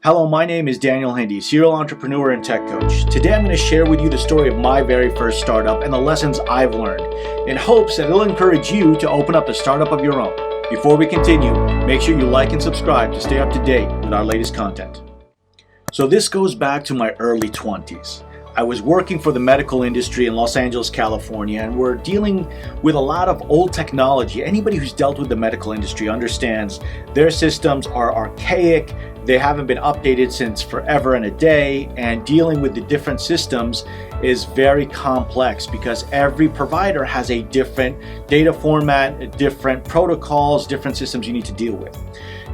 Hello, my name is Daniel Hindi, serial entrepreneur and tech coach. Today I'm going to share with you the story of my very first startup and the lessons I've learned in hopes that it'll encourage you to open up a startup of your own. Before we continue, make sure you like and subscribe to stay up to date with our latest content. So this goes back to my early 20s. I was working for the medical industry in Los Angeles, California, and we're dealing with a lot of old technology. Anybody who's dealt with the medical industry understands their systems are archaic. They haven't been updated since forever and a day, and dealing with the different systems is very complex because every provider has a different data format, different protocols, different systems you need to deal with.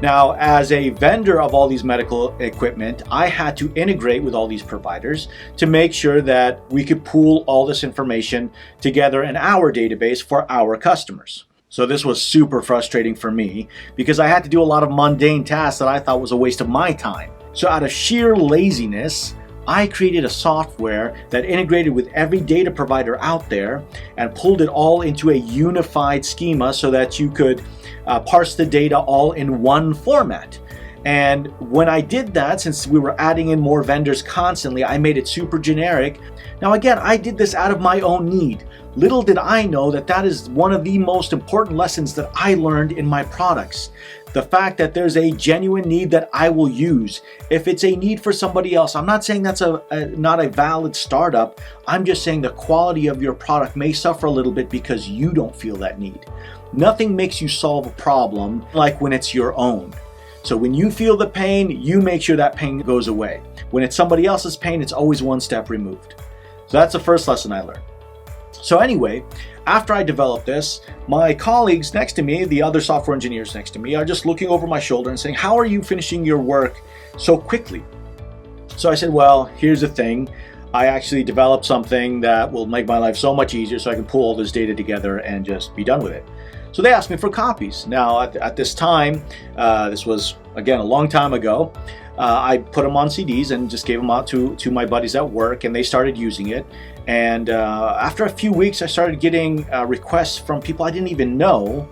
Now, as a vendor of all these medical equipment, I had to integrate with all these providers to make sure that we could pool all this information together in our database for our customers. So this was super frustrating for me because I had to do a lot of mundane tasks that I thought was a waste of my time. So out of sheer laziness, I created a software that integrated with every data provider out there and pulled it all into a unified schema so that you could parse the data all in one format. And when I did that, since we were adding in more vendors constantly, I made it super generic. Now again, I did this out of my own need. Little did I know that that is one of the most important lessons that I learned in my products. The fact that there's a genuine need that I will use. If it's a need for somebody else, I'm not saying that's not a valid startup. I'm just saying the quality of your product may suffer a little bit because you don't feel that need. Nothing makes you solve a problem like when it's your own. So when you feel the pain, you make sure that pain goes away. When it's somebody else's pain, it's always one step removed. So that's the first lesson I learned. So anyway, after I developed this, my colleagues next to me, the other software engineers next to me, are just looking over my shoulder and saying, "How are you finishing your work so quickly?" So I said, well, here's the thing. I actually developed something that will make my life so much easier so I can pull all this data together and just be done with it. So they asked me for copies. Now at this time, this was again a long time ago, I put them on CDs and just gave them out to my buddies at work, and they started using it. And after a few weeks, I started getting requests from people I didn't even know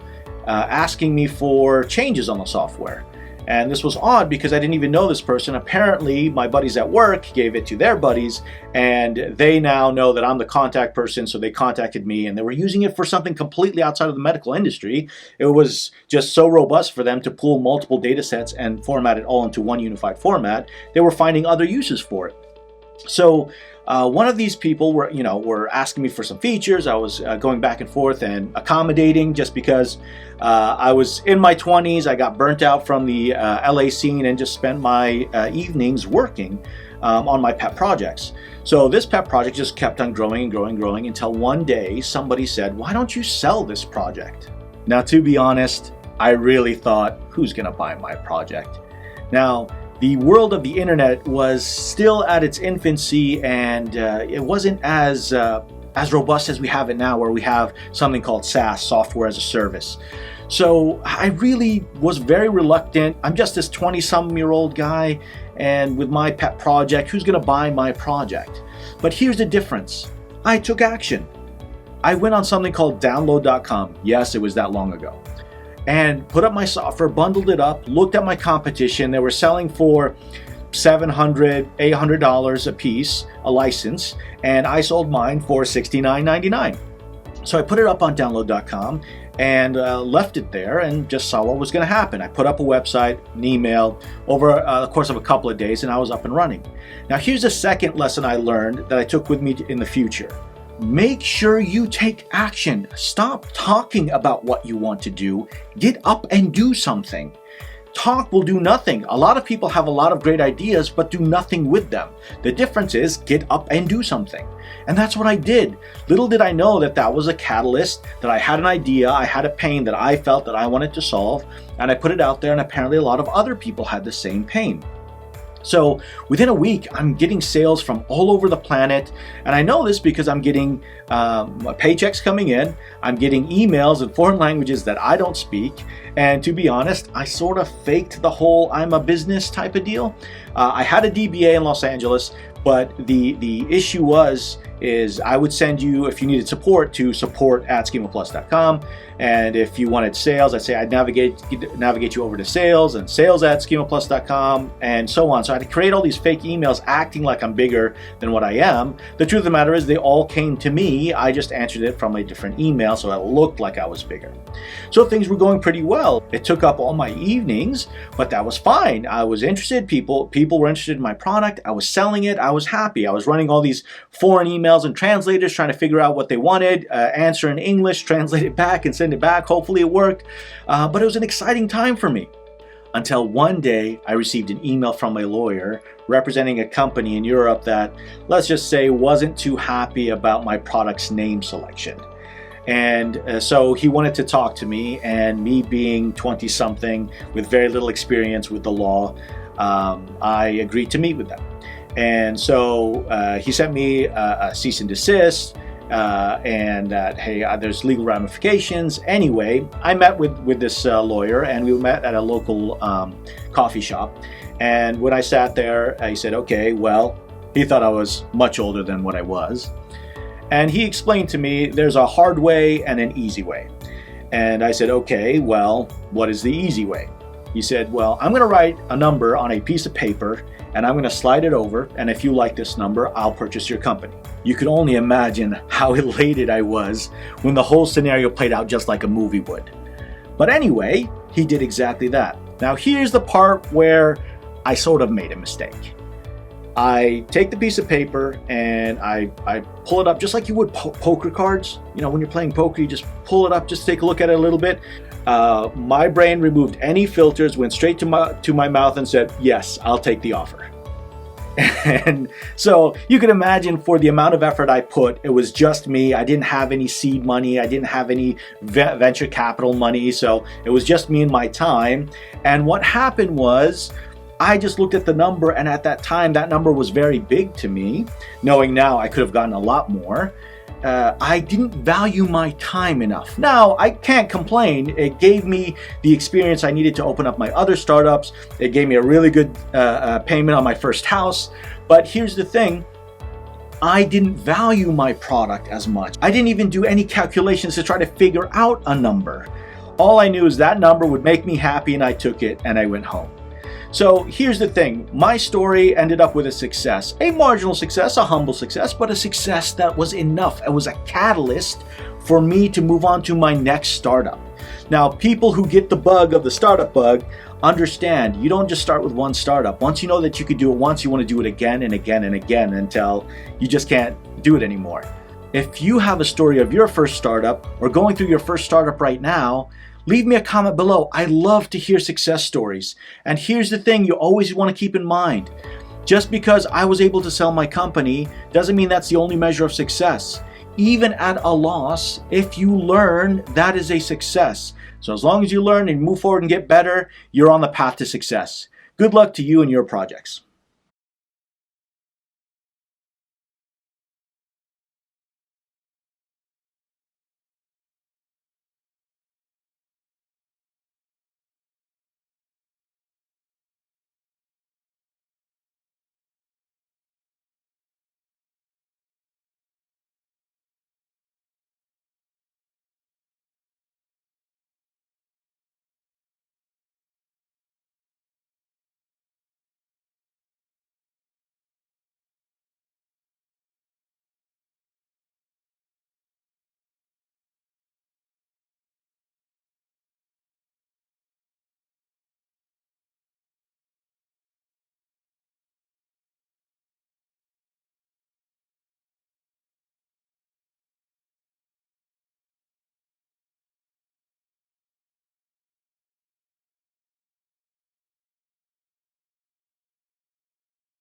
asking me for changes on the software. And this was odd because I didn't even know this person. Apparently, my buddies at work gave it to their buddies, and they now know that I'm the contact person, so they contacted me, and they were using it for something completely outside of the medical industry. It was just so robust for them to pull multiple data sets and format it all into one unified format. They were finding other uses for it. So one of these people were asking me for some features. I was going back and forth and accommodating just because I was in my 20s. I got burnt out from the LA scene and just spent my evenings working on my pet projects. So this pet project just kept on growing and growing and growing until one day somebody said, "Why don't you sell this project?" Now, to be honest, I really thought, who's going to buy my project? Now, the world of the internet was still at its infancy, and it wasn't as robust as we have it now, where we have something called SaaS, software as a service. So I really was very reluctant. I'm just this 20-some-year-old guy, and with my pet project, who's going to buy my project? But here's the difference. I took action. I went on something called download.com. Yes, it was that long ago. And put up my software, bundled it up, looked at my competition. They were selling for $700, $800 a piece, a license, and I sold mine for $69.99. So I put it up on download.com and left it there and just saw what was going to happen. I put up a website, an email, over the course of a couple of days, and I was up and running. Now here's a second lesson I learned that I took with me in the future. Make sure you take action. Stop talking about what you want to do. Get up and do something. Talk will do nothing. A lot of people have a lot of great ideas but do nothing with them. The difference is get up and do something. And that's what I did. Little did I know that that was a catalyst, that I had an idea, I had a pain that I felt that I wanted to solve, and I put it out there, and apparently a lot of other people had the same pain. So within a week, I'm getting sales from all over the planet. And I know this because I'm getting paychecks coming in. I'm getting emails in foreign languages that I don't speak. And to be honest, I sort of faked the whole I'm a business type of deal. I had a DBA in Los Angeles, But the issue is I would send you, if you needed support, to support@schemaplus.com. And if you wanted sales, I'd say I'd navigate you over to sales and sales@schemaplus.com and so on. So I'd create all these fake emails acting like I'm bigger than what I am. The truth of the matter is they all came to me. I just answered it from a different email so it looked like I was bigger. So things were going pretty well. It took up all my evenings, but that was fine. I was interested. People were interested in my product. I was selling it. I was happy. I was running all these foreign emails and translators trying to figure out what they wanted, answer in English, translate it back and send it back. Hopefully it worked. But it was an exciting time for me. Until one day I received an email from a lawyer representing a company in Europe that, let's just say, wasn't too happy about my product's name selection. And so he wanted to talk to me, and me being 20-something with very little experience with the law, I agreed to meet with them. And so he sent me a cease and desist, and that, hey, there's legal ramifications. Anyway, I met with this lawyer, and we met at a local coffee shop. And when I sat there, he said, okay, well, he thought I was much older than what I was. And he explained to me there's a hard way and an easy way. And I said, okay, well, what is the easy way? He said, well, I'm going to write a number on a piece of paper and I'm going to slide it over. And if you like this number, I'll purchase your company. You could only imagine how elated I was when the whole scenario played out just like a movie would. But anyway, he did exactly that. Now, here's the part where I sort of made a mistake. I take the piece of paper and I pull it up just like you would poker cards. You know, when you're playing poker, you just pull it up, just take a look at it a little bit. My brain removed any filters, went straight to my mouth and said, yes, I'll take the offer. And so you can imagine, for the amount of effort I put, it was just me. I didn't have any seed money. I didn't have any venture capital money. So it was just me and my time. And what happened was, I just looked at the number, and at that time, that number was very big to me. Knowing now I could have gotten a lot more. I didn't value my time enough. Now, I can't complain. It gave me the experience I needed to open up my other startups. It gave me a really good payment on my first house. But here's the thing. I didn't value my product as much. I didn't even do any calculations to try to figure out a number. All I knew is that number would make me happy, and I took it and I went home. So here's the thing, my story ended up with a success, a marginal success, a humble success, but a success that was enough. It was a catalyst for me to move on to my next startup. Now, people who get the bug of the startup bug understand you don't just start with one startup. Once you know that you could do it once, you want to do it again and again and again until you just can't do it anymore. If you have a story of your first startup or going through your first startup right now, leave me a comment below. I love to hear success stories. And here's the thing you always want to keep in mind. Just because I was able to sell my company doesn't mean that's the only measure of success. Even at a loss, if you learn, that is a success. So as long as you learn and move forward and get better, you're on the path to success. Good luck to you and your projects.